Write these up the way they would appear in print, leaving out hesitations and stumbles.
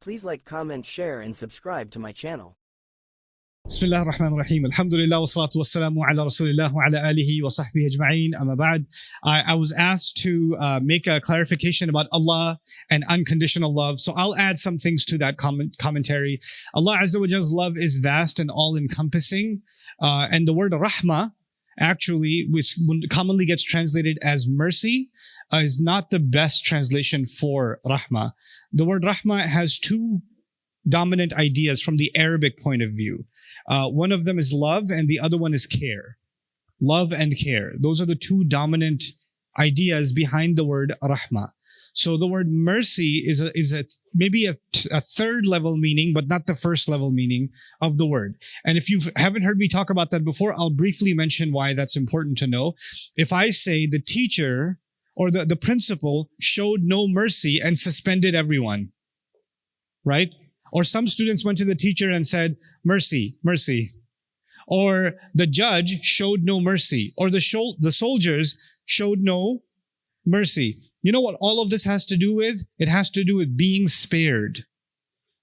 Please like, comment, share, and subscribe to my channel. Bismillah ar-Rahman ar-Rahim. Alhamdulillah wa salatu wa salamu ala Rasulillah wa ala alihi wa sahbihi ajma'een. Amma ba'd. I was asked to make a clarification about Allah and unconditional love. So I'll add some things to that commentary. Allah Azza wa Jalla's love is vast and all-encompassing. And the word Rahmah, actually, which commonly gets translated as mercy, is not the best translation for Rahmah. The word Rahmah has two dominant ideas from the Arabic point of view. One of them is love and the other one is care. Love and care. Those are the two dominant ideas behind the word Rahmah. So the word mercy is maybe a third level meaning, but not the first level meaning of the word. And if you haven't heard me talk about that before, I'll briefly mention why that's important to know. If I say the teacher or the principal showed no mercy and suspended everyone, right? Or some students went to the teacher and said, mercy, mercy. Or the judge showed no mercy. Or the soldiers showed no mercy. You know what all of this has to do with? It has to do with being spared.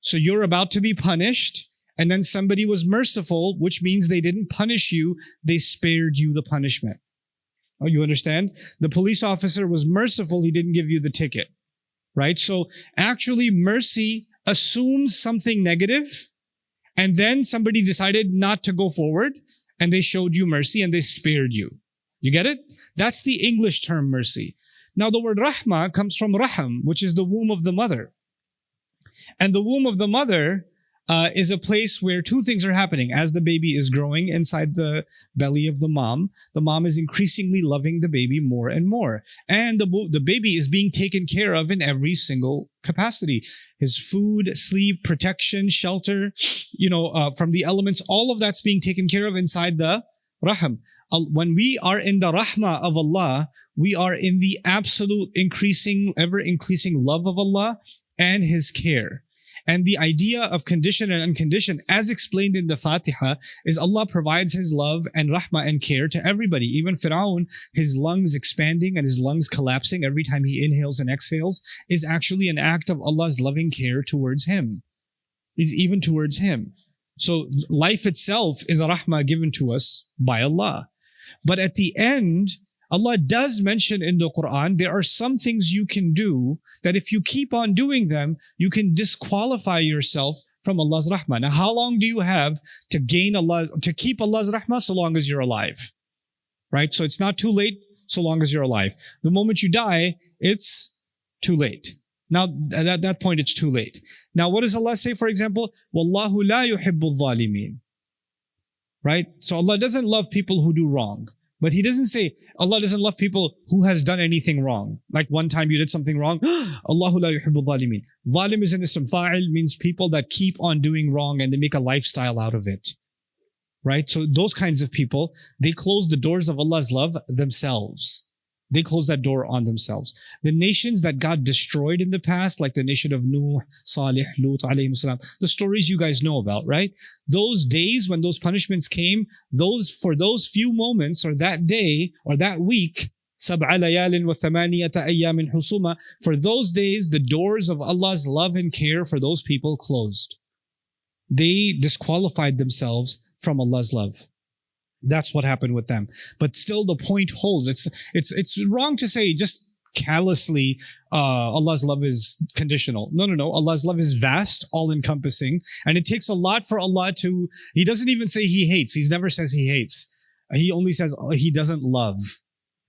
So you're about to be punished, and then somebody was merciful, which means they didn't punish you, they spared you the punishment. Oh, you understand? The police officer was merciful, he didn't give you the ticket. Right? So actually mercy assumes something negative, and then somebody decided not to go forward, and they showed you mercy and they spared you. You get it? That's the English term mercy. Now the word Rahmah comes from Raham, which is the womb of the mother. And the womb of the mother is a place where two things are happening. As the baby is growing inside the belly of the mom is increasingly loving the baby more and more. And the baby is being taken care of in every single capacity. His food, sleep, protection, shelter, from the elements, all of that's being taken care of inside the Raham. When we are in the Rahmah of Allah, we are in the absolute ever increasing love of Allah and His care. And the idea of condition and unconditioned, as explained in the Fatiha, is Allah provides His love and rahmah and care to everybody. Even Fir'aun, his lungs expanding and his lungs collapsing every time he inhales and exhales, is actually an act of Allah's loving care towards him. Is even towards him. So life itself is a rahmah given to us by Allah. But at the end, Allah does mention in the Quran, there are some things you can do that if you keep on doing them, you can disqualify yourself from Allah's rahmah. Now, how long do you have to keep Allah's rahmah? So long as you're alive, right? So it's not too late so long as you're alive. The moment you die, it's too late. Now, at that point, it's too late. Now, what does Allah say, for example? Wallahu la yuhibbul zalimeen. Right? So Allah doesn't love people who do wrong. But He doesn't say Allah doesn't love people who has done anything wrong. Like one time you did something wrong. Allahu la yuhibbul zalimeen. Zalim is an ism fa'il, means people that keep on doing wrong and they make a lifestyle out of it. Right? So those kinds of people, they close the doors of Allah's love themselves. They close that door on themselves. The nations that God destroyed in the past, like the nation of Nuh, Salih, Lut, alayhim salam, the stories you guys know about, right? Those days when those punishments came, for those few moments, or that day, or that week, سَبْعَ لَيَالٍ وَثَمَانِيَةَ أَيَّامٍ حُسُومًا, for those days, the doors of Allah's love and care for those people closed. They disqualified themselves from Allah's love. That's what happened with them. But still the point holds. It's wrong to say just callously Allah's love is conditional. No. Allah's love is vast, all-encompassing. And it takes a lot for Allah to... He doesn't even say He hates. He never says He hates. He only says He doesn't love.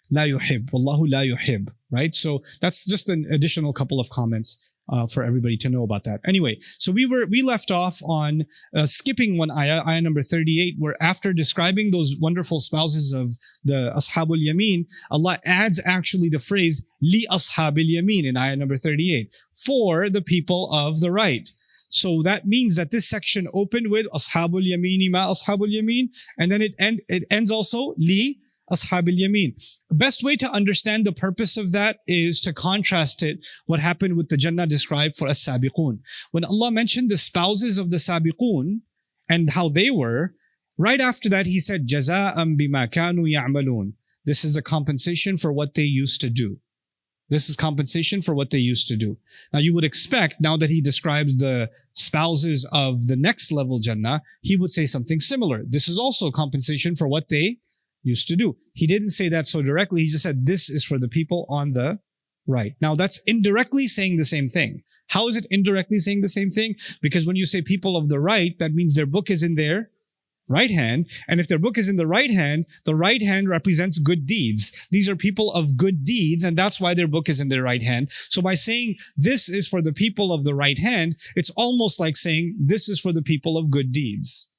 La yuhib. Wallahu la yuhib. Right? So that's just an additional couple of comments for everybody to know about that. Anyway, so we left off on skipping one ayah number 38, where after describing those wonderful spouses of the Ashabul Yameen, Allah adds actually the phrase Li Ashabil Yameen in ayah number 38, for the people of the right. So that means that this section opened with Ashabul Yameen ma Ashabul Yameen, and then it ends also Li Ashabil Yameen. The best way to understand the purpose of that is to contrast it, what happened with the Jannah described for As-Sabiqun. When Allah mentioned the spouses of the Sabiqun and how they were, right after that He said, Jaza'an bima kanu ya'malun. This is a compensation for what they used to do. This is compensation for what they used to do. Now you would expect, now that he describes the spouses of the next level Jannah, he would say something similar. This is also compensation for what they used to do. He didn't say that so directly. He just said, this is for the people on the right. Now that's indirectly saying the same thing. How is it indirectly saying the same thing? Because when you say people of the right, that means their book is in their right hand. And if their book is in the right hand represents good deeds. These are people of good deeds, and that's why their book is in their right hand. So by saying this is for the people of the right hand, it's almost like saying this is for the people of good deeds.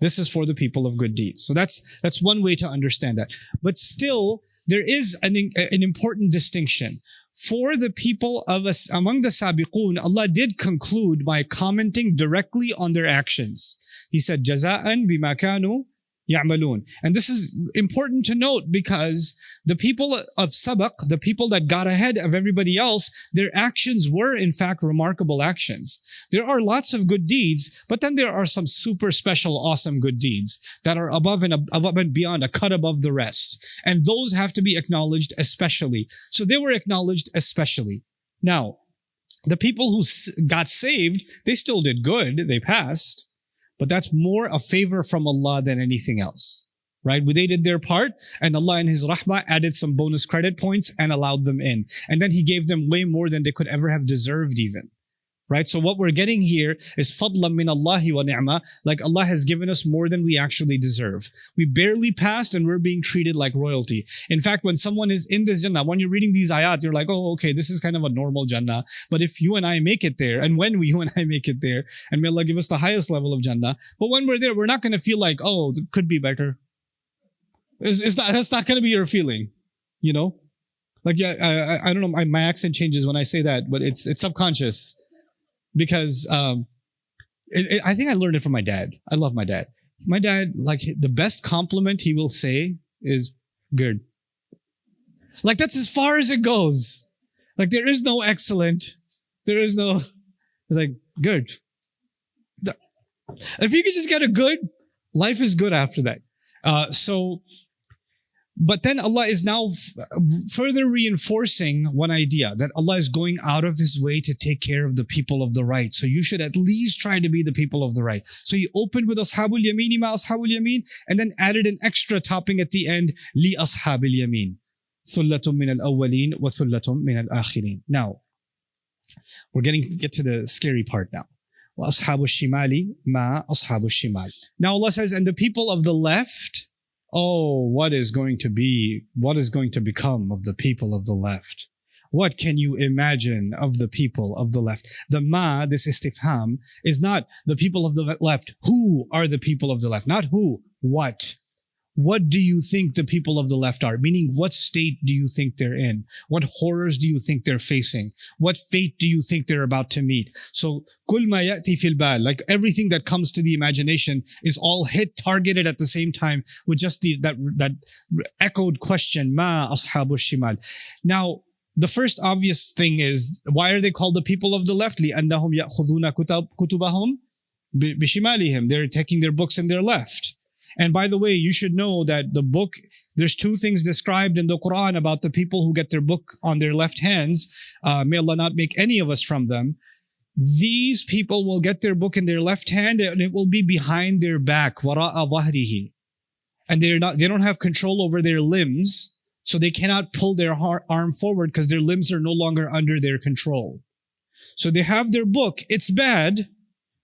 This is for the people of good deeds. So that's one way to understand that. But still, there is an important distinction. For the people of us, among the Sabiqun, Allah did conclude by commenting directly on their actions. He said, Jaza'an bima kanu ya'malun. And this is important to note because the people of Sabaq, the people that got ahead of everybody else, their actions were in fact remarkable actions. There are lots of good deeds, but then there are some super special, awesome good deeds that are above and beyond, a cut above the rest. And those have to be acknowledged especially. So they were acknowledged especially. Now, the people who got saved, they still did good, they passed. But that's more a favor from Allah than anything else, right? They did their part, and Allah in His Rahmah added some bonus credit points and allowed them in. And then He gave them way more than they could ever have deserved even, right? So what we're getting here is fadlan min Allahi wa ni'mah, like Allah has given us more than we actually deserve. We barely passed and we're being treated like royalty. In fact, when someone is in this Jannah, when you're reading these ayat, you're like, oh, okay, this is kind of a normal Jannah. But if you and I make it there, and when you and I make it there, and may Allah give us the highest level of Jannah, but when we're there, we're not going to feel like, oh, it could be better. That's not going to be your feeling, you know? Like, yeah, I don't know, my accent changes when I say that, but it's subconscious. Because I think I learned it from my dad. I love my dad. My dad, like, the best compliment he will say is good. Like, that's as far as it goes. Like, there is no excellent. It's like, good. If you could just get a good, life is good after that. But then Allah is now further reinforcing one idea, that Allah is going out of His way to take care of the people of the right. So you should at least try to be the people of the right. So He opened with Ashabul Yameen, ma Ashabul Yameen, and then added an extra topping at the end, Li Ashabil Yameen. Thullatum min al-awwaleen wa thullatum min al-akhirin. Now, we're get to the scary part now. Wa Ashabu Shimali ma Ashabu Shimal. Now Allah says, and the people of the left, oh, what is going to become of the people of the left? What can you imagine of the people of the left? The ma, this istifham, is not the people of the left. Who are the people of the left? Not who, what? What do you think the people of the left are? Meaning, what state do you think they're in? What horrors do you think they're facing? What fate do you think they're about to meet? So, kul ma ya'ti fil bal, like everything that comes to the imagination is all targeted at the same time with just that echoed question, ma ashabu shimal. Now, the first obvious thing is, why are they called the people of the left? لِأَنَّهُمْ يَأْخُذُونَ كُتُبَهُمْ بِشِمَالِهِمْ. They're taking their books in their left. And by the way, you should know that the book, there's two things described in the Quran about the people who get their book on their left hands. May Allah not make any of us from them. These people will get their book in their left hand and it will be behind their back, وَرَاءَ ظَهْرِهِ. And they don't have control over their limbs, so they cannot pull their arm forward because their limbs are no longer under their control. So they have their book, it's bad,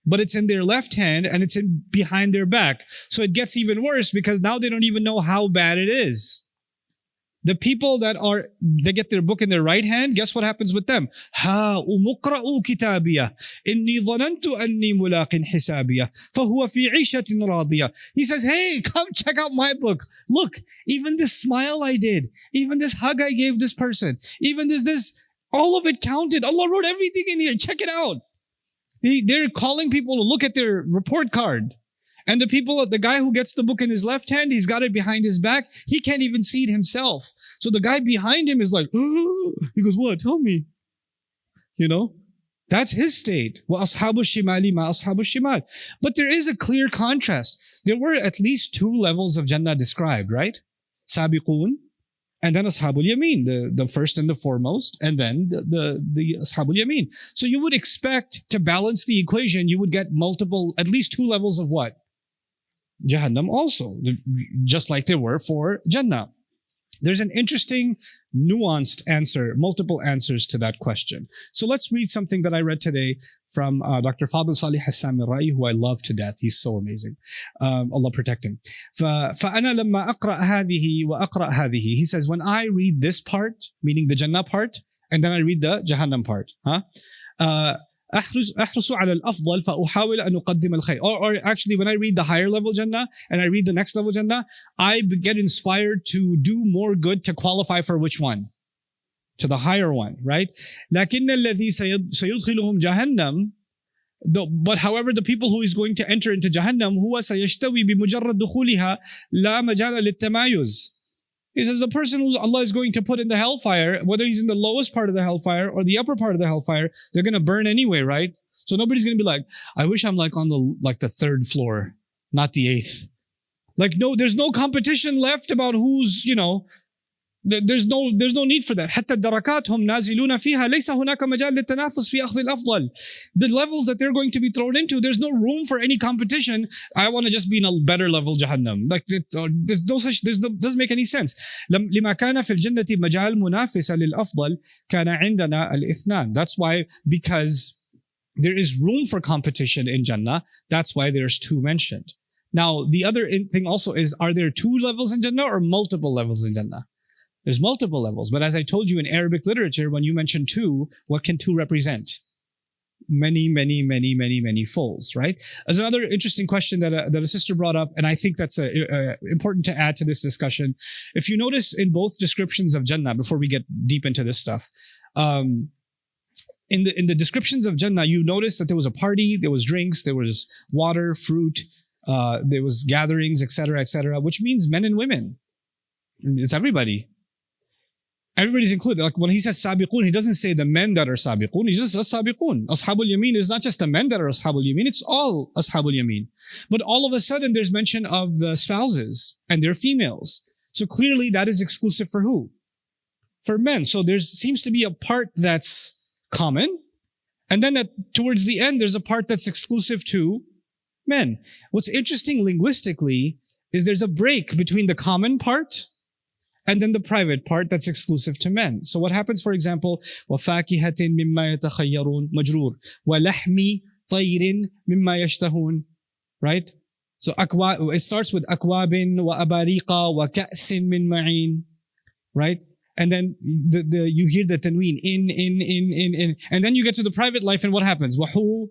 but it's in their left hand and it's behind their back. So it gets even worse because now they don't even know how bad it is. The people that get their book in their right hand, guess what happens with them? Ha umuqra'u kitabiyah inni dhanantu anni mulaqin hisabiyah fahuwa fi 'ishatin radiyah. He says, hey, come check out my book. Look, even this smile I did, even this hug I gave this person, even this, all of it counted. Allah wrote everything in here. Check it out. They're calling people to look at their report card. And the guy who gets the book in his left hand, he's got it behind his back. He can't even see it himself. So the guy behind him is like, oh. He goes, what? Tell me. You know? That's his state. Wa ashabu shimali ma ashabu shimal. But there is a clear contrast. There were at least two levels of Jannah described, right? Sabiqun and then Ashabul Yameen, the first and the foremost, and then the Ashabul Yameen. So you would expect to balance the equation, you would get multiple, at least 2 levels of what? Jahannam also, just like there were for Jannah. There's an interesting, nuanced answer, multiple answers to that question. So let's read something that I read today from Dr. Fadl Salih Hassan Rai, who I love to death. He's so amazing. Allah protect him. فأنا لما أقرأ هذه وأقرأ هذه. He says, when I read this part, meaning the Jannah part, and then I read the Jahannam part, أحرص على الأفضل فأحاول أن أقدم الخير. Or actually, when I read the higher level Jannah and I read the next level Jannah, I get inspired to do more good to qualify for which one? To the higher one, right? لكن الذي سيدخلهم جهنم. But however, the people who is going to enter into Jahannam, هو سيشتوي بمجرد دخولها لا مجال للتمايز. He says the person who Allah is going to put in the hellfire, whether he's in the lowest part of the hellfire or the upper part of the hellfire, they're going to burn anyway, right? So nobody's going to be like, I wish I'm like on the 3rd floor, not the 8th. Like, no, there's no competition left about who's, there's no need for that. حتى الدركات هم نازلون فيها ليس هناك مجال للتنافس في أخذ الأفضل. The levels that they're going to be thrown into, there's no room for any competition. I want to just be in a better level Jahannam. Like doesn't make any sense. لما كان في الجنة مجال منافسة للأفضل كان عندنا الاثنان. That's why, because there is room for competition in Jannah, that's why there's 2 mentioned. Now, the other thing also is, are there 2 levels in Jannah or multiple levels in Jannah? There's multiple levels. But as I told you in Arabic literature, when you mention 2, what can 2 represent? Many folds, right? There's another interesting question that a sister brought up, and I think that's important to add to this discussion. If you notice in both descriptions of Jannah, before we get deep into this stuff, in the descriptions of Jannah, you notice that there was a party, there was drinks, there was water, fruit, there was gatherings, etc., which means men and women. It's everybody. Everybody's included. Like when he says sabiqun, he doesn't say the men that are sabiqun. He just says sabiqun. Ashabul Yameen is not just the men that are Ashabul Yameen, it's all Ashabul Yameen. But all of a sudden there's mention of the spouses and their females. So clearly that is exclusive for who? For men. So there seems to be a part that's common. And then towards the end, there's a part that's exclusive to men. What's interesting linguistically is there's a break between the common part and then the private part that's exclusive to men. So what happens, for example, وَفَاكِهَةٍ مِمَّا يَتَخَيَّرُونَ مَجْرُورٌ وَلَحْمِ طَيْرٍ مِمَّا يَشْتَهُونَ. Right? So it starts with أَكْوَابٍ وَأَبَارِيقَ وَكَأْسٍ مِّن مَعِينٍ. Right? And then you hear the tanween, in. And then you get to the private life, and what happens? وَحُورٌ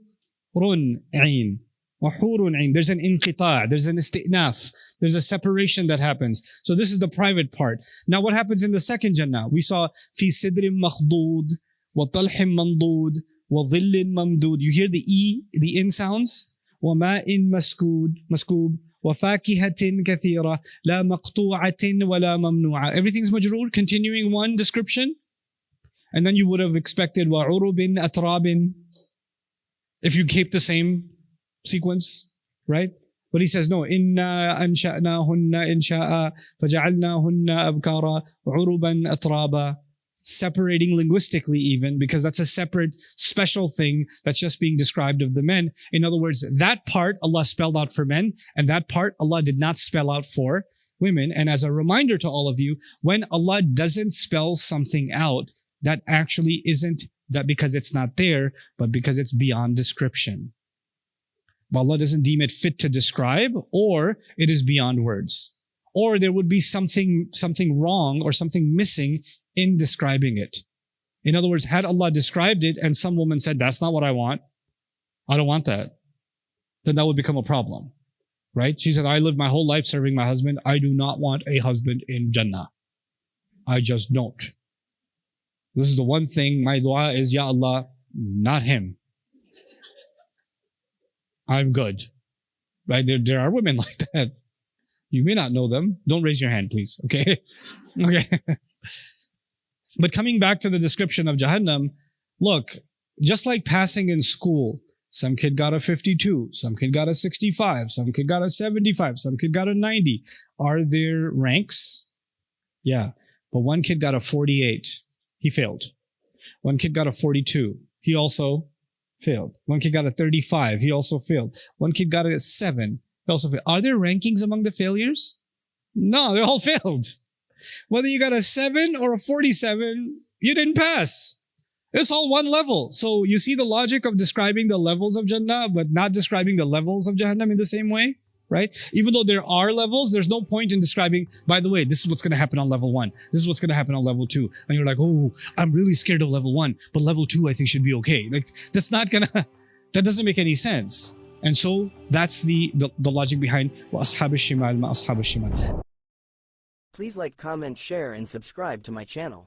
عِينٌ. There's an inqita', there's an isti'naf, there's a separation that happens. So this is the private part. Now what happens in the second Jannah? We saw fi sidrin makhdud, wa talhim mandud, wa dhillin mamdud. You hear the in sounds? Wa ma'in maskoob, wa fakihatin kathira, la maqtu'atin wa la mamnu'a. Everything's majroor, continuing one description. And then you would have expected wa urubin atrabin, if you keep the same sequence, right? But he says, no, inna ansha'nahunna insha'a faja'alnahunna abkara uruban atraba, separating linguistically even, because that's a separate special thing that's just being described of the men. In other words, that part Allah spelled out for men, and that part Allah did not spell out for women. And as a reminder to all of you, when Allah doesn't spell something out, that actually isn't that because it's not there, but because it's beyond description. But Allah doesn't deem it fit to describe, or it is beyond words. Or there would be something wrong or something missing in describing it. In other words, had Allah described it and some woman said, that's not what I want, I don't want that, then that would become a problem. Right? She said, I lived my whole life serving my husband. I do not want a husband in Jannah. I just don't. This is the one thing, my dua is, Ya Allah, not him. I'm good. Right? There are women like that. You may not know them. Don't raise your hand, please. Okay? Okay. But coming back to the description of Jahannam, look, just like passing in school, some kid got a 52, some kid got a 65, some kid got a 75, some kid got a 90. Are there ranks? Yeah. But one kid got a 48. He failed. One kid got a 42. He also failed. One kid got a 35. He also failed. One kid got a 7. He also failed. Are there rankings among the failures? No, they all failed. Whether you got a 7 or a 47, you didn't pass. It's all one level. So you see the logic of describing the levels of Jannah, but not describing the levels of Jahannam in the same way, right? Even though there are levels, there's no point in describing, by the way, this is what's going to happen on level 1. This is what's going to happen on level 2. And you're like, oh, I'm really scared of level 1, but level 2 I think should be okay. Like, that's not going to, that doesn't make any sense. And so that's the logic behind وَأَصْحَابِ الشِّمَالِ مَا أَصْحَابِ الشِّمَالِ. Please like, comment, share, and subscribe to my channel.